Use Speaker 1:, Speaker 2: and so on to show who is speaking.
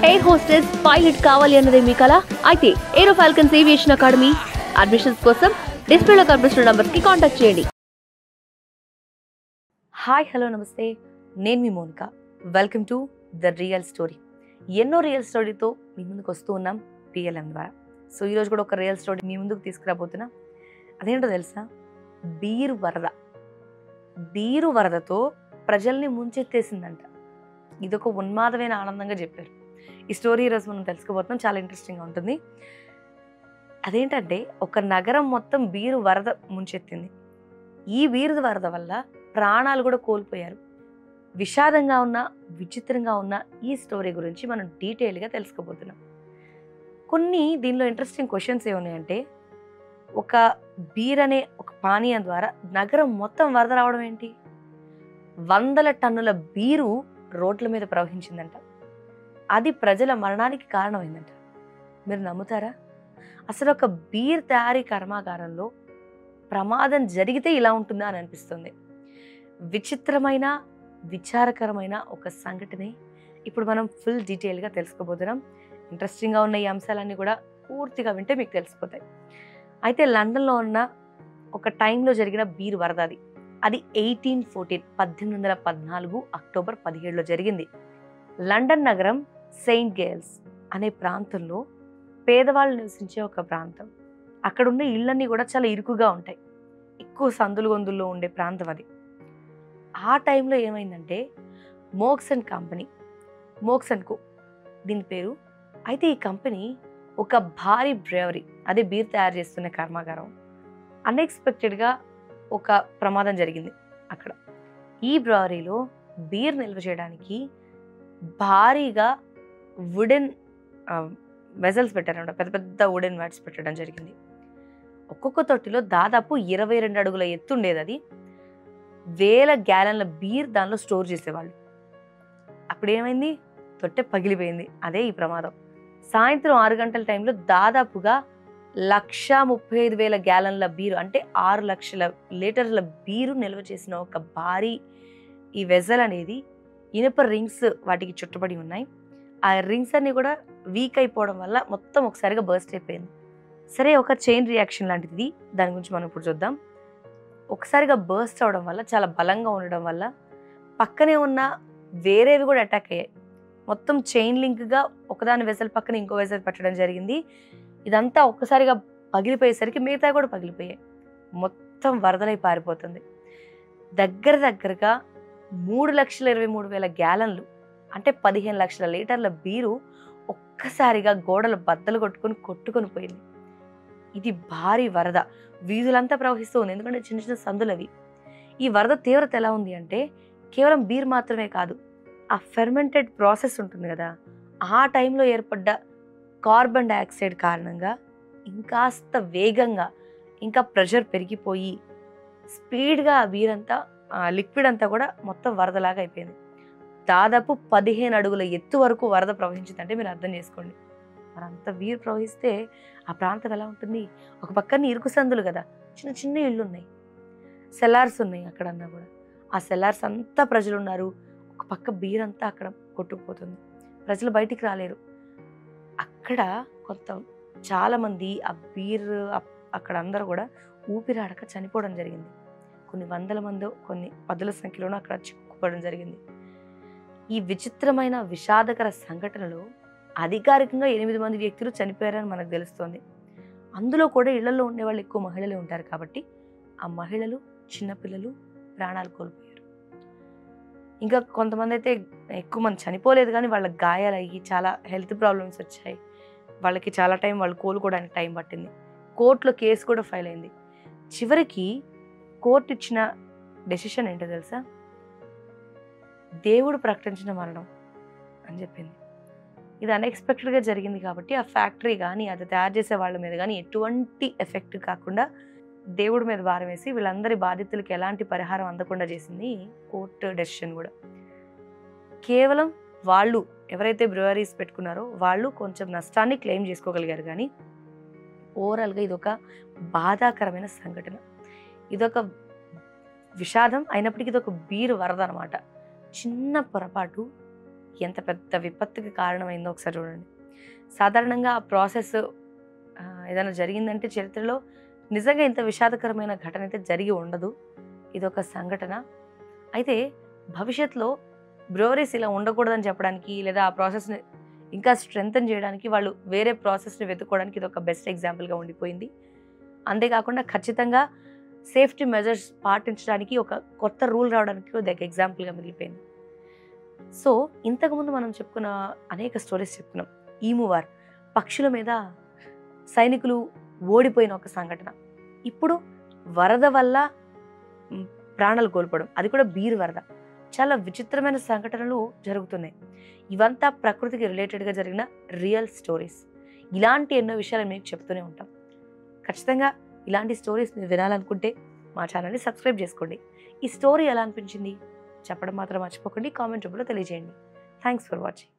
Speaker 1: Air hostess pilot కావాలి అన్నదే మీ కల అయితే ఏరో ఫాల్కన్స్ ఏవియేషన్ అకాడమీ అడ్మిషన్స్ కోసం డిస్ప్లేలో కనిపిస్తున్న నంబర్కి కాంటాక్ట్ చేయండి. హాయ్ హలో నమస్తే, నేను మీ Monika. Welcome to the real story. ఎన్నో రియల్ స్టోరీతో మీ ముందుకు వస్తూ ఉన్నాం పిఎల్ఎం ద్వారా. సో ఈరోజు కూడా ఒక రియల్ స్టోరీ మీ ముందుకు తీసుకురాబోతున్నా. అదేంటో తెలుసా? బీరు వరద. బీరు వరదతో ప్రజల్ని ముంచెత్తేసిందంట. ఇదొక ఉన్మాదమైన ఆనందంగా చెప్పారు. ఈ స్టోరీ ఈరోజు మనం తెలుసుకోబోతున్నాం. చాలా ఇంట్రెస్టింగ్గా ఉంటుంది. అదేంటంటే ఒక నగరం మొత్తం బీరు వరద ముంచెత్తింది. ఈ బీరు వరద వల్ల ప్రాణాలు కూడా కోల్పోయారు. విషాదంగా ఉన్న, విచిత్రంగా ఉన్న ఈ స్టోరీ గురించి మనం డీటెయిల్గా తెలుసుకోబోతున్నాం. కొన్ని దీనిలో ఇంట్రెస్టింగ్ క్వశ్చన్స్ ఏమున్నాయంటే, ఒక బీర్ అనే ఒక పానీయం ద్వారా నగరం మొత్తం వరద రావడం ఏంటి? 100 టన్నుల బీరు రోడ్ల మీద ప్రవహించిందంట. అది ప్రజల మరణానికి కారణమైందంట. మీరు నమ్ముతారా? అసలు ఒక బీర్ తయారీ కర్మాగారంలో ప్రమాదం జరిగితే ఇలా ఉంటుందా అని అనిపిస్తుంది. విచిత్రమైన, విచారకరమైన ఒక సంఘటనే ఇప్పుడు మనం ఫుల్ డీటెయిల్గా తెలుసుకోబోతున్నాం. ఇంట్రెస్టింగ్గా ఉన్న ఈ అంశాలన్నీ కూడా పూర్తిగా వింటే మీకు తెలిసిపోతాయి. అయితే లండన్లో ఉన్న ఒక టైంలో జరిగిన బీర్ వరద అది 1814 అక్టోబర్ 17లో జరిగింది. లండన్ నగరం సెయింట్ గేల్స్ అనే ప్రాంతంలో పేదవాళ్ళు నివసించే ఒక ప్రాంతం. అక్కడున్న ఇళ్ళన్నీ కూడా చాలా ఇరుకుగా ఉంటాయి. ఎక్కువ సందులు గొందుల్లో ఉండే ప్రాంతం అది. ఆ టైంలో ఏమైందంటే, మోక్స్ అండ్ కంపెనీ, మోక్స్ అండ్ కో దీని పేరు. అయితే ఈ కంపెనీ ఒక భారీ బ్రేవరీ, అదే బీర్ తయారు చేస్తున్న కర్మాగారం, అన్ఎక్స్పెక్టెడ్గా ఒక ప్రమాదం జరిగింది అక్కడ. ఈ బ్రవరీలో బీర్ నిల్వ చేయడానికి భారీగా వుడెన్ వెజల్స్ పెట్టారన్నమాట. పెద్ద పెద్ద వుడెన్ వ్యాట్స్ పెట్టడం జరిగింది. ఒక్కొక్క తొట్టిలో దాదాపు 22 అడుగుల ఎత్తు ఉండేది. అది 1000 గ్యాలన్ల బీర్ దానిలో స్టోర్ చేసేవాళ్ళు. అప్పుడు ఏమైంది? తొట్టె పగిలిపోయింది. అదే ఈ ప్రమాదం. సాయంత్రం 6 గంటల టైంలో దాదాపుగా 135,000 గ్యాలన్ల బీరు, అంటే 6 లక్షల లీటర్ల బీరు నిల్వ చేసిన ఒక భారీ ఈ వెజల్ అనేది ఇనుప రింగ్స్ వాటికి చుట్టబడి ఉన్నాయి. ఆ రింగ్స్ అన్ని కూడా వీక్ అయిపోవడం వల్ల మొత్తం ఒకసారిగా బర్స్ట్ అయిపోయింది. సరే, ఒక చైన్ రియాక్షన్ లాంటిది. దాని గురించి మనం ఇప్పుడు చూద్దాం. ఒకసారిగా బర్స్ట్ అవడం వల్ల, చాలా బలంగా ఉండడం వల్ల పక్కనే ఉన్న వేరేవి కూడా అటాక్ అయ్యాయి. మొత్తం చైన్ లింక్గా ఒకదాని వెజల్ పక్కన ఇంకో వెజల్ పెట్టడం జరిగింది. ఇదంతా ఒక్కసారిగా పగిలిపోయేసరికి మిగతా కూడా పగిలిపోయాయి. మొత్తం వరదలై పారిపోతుంది. దగ్గరగా 3,23,000 గ్యాలన్లు, అంటే 15 లక్షల లీటర్ల బీరు ఒక్కసారిగా గోడలు బద్దలు కొట్టుకొని పోయింది. ఇది భారీ వరద. వీధులంతా ప్రవహిస్తూ ఉంది, ఎందుకంటే చిన్న చిన్న సందులు అవి. ఈ వరద తీవ్రత ఎలా ఉంది అంటే, కేవలం బీర్ మాత్రమే కాదు, ఆ ఫెర్మెంటెడ్ ప్రాసెస్ ఉంటుంది కదా, ఆ టైంలో ఏర్పడ్డ కార్బన్ డైఆక్సైడ్ కారణంగా ఇంకాస్త వేగంగా, ఇంకా ప్రెషర్ పెరిగిపోయి స్పీడ్గా ఆ బీర్ అంతా, లిక్విడ్ అంతా కూడా మొత్తం వరదలాగా అయిపోయింది. దాదాపు 15 అడుగుల ఎత్తు వరకు వరద ప్రవహించిందంటే మీరు అర్థం చేసుకోండి. మరి అంత బీర్ ప్రవహిస్తే ఆ ప్రాంతం ఎలా ఉంటుంది? ఒక పక్కన ఇరుకు సందులు కదా, చిన్న చిన్న ఇళ్ళు ఉన్నాయి, సెల్లార్స్ ఉన్నాయి అక్కడన్నా కూడా. ఆ సెల్లార్స్ అంతా ప్రజలు ఉన్నారు. ఒక పక్క బీర్ అంతా అక్కడ కొట్టుకుపోతుంది. ప్రజలు బయటికి రాలేరు. అక్కడ చాలామంది ఆ బీర్ అక్కడ అందరూ కూడా ఊపిరాడక చనిపోవడం జరిగింది. కొన్ని వందల మందో, కొన్ని పదుల సంఖ్యలోనూ అక్కడ చిక్కుకోవడం జరిగింది. ఈ విచిత్రమైన, విషాదకర సంఘటనలో అధికారికంగా 8 మంది వ్యక్తులు చనిపోయారని మనకు తెలుస్తోంది. అందులో కూడా ఇళ్లలో ఉండేవాళ్ళు ఎక్కువ మహిళలే ఉంటారు కాబట్టి ఆ మహిళలు, చిన్నపిల్లలు ప్రాణాలు కోల్పోయారు. ఇంకా కొంతమంది అయితే ఎక్కువ మంది చనిపోలేదు, కానీ వాళ్ళకి గాయాలయ్యి చాలా హెల్త్ ప్రాబ్లమ్స్ వచ్చాయి. వాళ్ళకి చాలా టైం, వాళ్ళు కోలుకోవడానికి టైం పట్టింది. కోర్టులో కేసు కూడా ఫైల్ అయింది. చివరికి కోర్టు ఇచ్చిన డెసిషన్ ఏంటో తెలుసా? దేవుడు ప్రకటించిన మరణం అని చెప్పింది. ఇది అన్ఎక్స్పెక్టెడ్గా జరిగింది కాబట్టి ఆ ఫ్యాక్టరీ కానీ, అది తయారు చేసే వాళ్ళ మీద కానీ ఎటువంటి ఎఫెక్ట్ కాకుండా దేవుడి మీద భారం వేసి వీళ్ళందరి బాధితులకి ఎలాంటి పరిహారం అందకుండా చేసింది కోర్టు డెసిషన్ కూడా. కేవలం వాళ్ళు ఎవరైతే బ్రూవరీస్ పెట్టుకున్నారో వాళ్ళు కొంచెం నష్టాన్ని క్లెయిమ్ చేసుకోగలిగారు. కానీ ఓవరాల్గా ఇదొక బాధాకరమైన సంఘటన. ఇదొక విషాదం అయినప్పటికీ ఇదొక బీరు వరద అనమాట. చిన్న పొరపాటు ఎంత పెద్ద విపత్తుకి కారణమైందో ఒకసారి చూడండి. సాధారణంగా ఆ ప్రాసెస్ ఏదైనా జరిగిందంటే చరిత్రలో నిజంగా ఇంత విషాదకరమైన ఘటన అయితే జరిగి ఉండదు. ఇదొక సంఘటన. అయితే భవిష్యత్తులో బ్రూవరీస్ ఇలా ఉండకూడదని చెప్పడానికి లేదా ఆ ప్రాసెస్‌ని ఇంకా స్ట్రెంథెన్ చేయడానికి వాళ్ళు వేరే ప్రాసెస్‌ని వెతుక్కోవడానికి ఇదొక బెస్ట్ ఎగ్జాంపుల్‌గా ఉండిపోయింది. అంతేకాకుండా ఖచ్చితంగా సేఫ్టీ మెజర్స్ పాటించడానికి ఒక కొత్త రూల్ రావడానికి ఇదొక ఎగ్జాంపుల్‌గా మిగిలిపోయింది. సో, ఇంతకుముందు మనం చెప్పుకున్న అనేక స్టోరీస్ చెప్పుకున్నాం. ఈము వార్ పక్షుల మీద సైనికులు ఓడిపోయిన ఒక సంఘటన. ఇప్పుడు వరద వల్ల ప్రాణాలు కోల్పోవడం. అది కూడా బీర్ వరద. చాలా విచిత్రమైన సంఘటనలు జరుగుతున్నాయి. ఇవంతా ప్రకృతికి రిలేటెడ్‌గా జరిగిన రియల్ స్టోరీస్. ఇలాంటి ఎన్నో విషయాలు మీకు చెప్తూనే ఉంటాం. ఖచ్చితంగా ఇలాంటి స్టోరీస్ మీరు వినాలనుకుంటే మా ఛానల్‌ని సబ్స్క్రైబ్ చేసుకోండి. ఈ స్టోరీ ఎలా అనిపించింది చెప్పడం మాత్రం మర్చిపోకండి. కామెంట్ రూపంలో తెలియజేయండి. Thanks for watching.